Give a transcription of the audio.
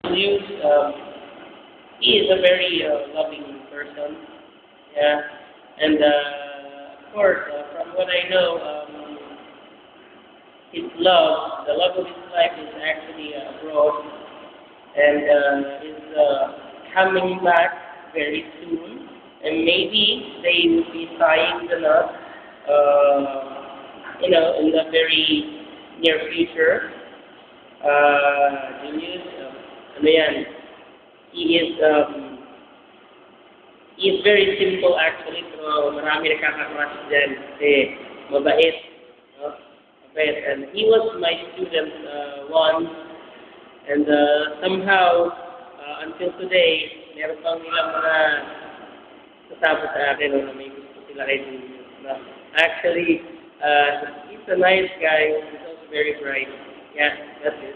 Julius, he is a very loving person. Yeah, and of course, from what I know, the love of his life is actually abroad, and is coming back very soon, and maybe they will be tying the knot, in the very near future. Julius, ano yan, he is, he is very simple actually, pero marami nakaka-crush dyan kasi mabait, no? Mabait. And he was my student once, and somehow, until today, meron pang nilang mga sasabi sa akin na may gusto sila kay Julius. No? Actually, he's a nice guy. He's also very bright. Yeah, that's it.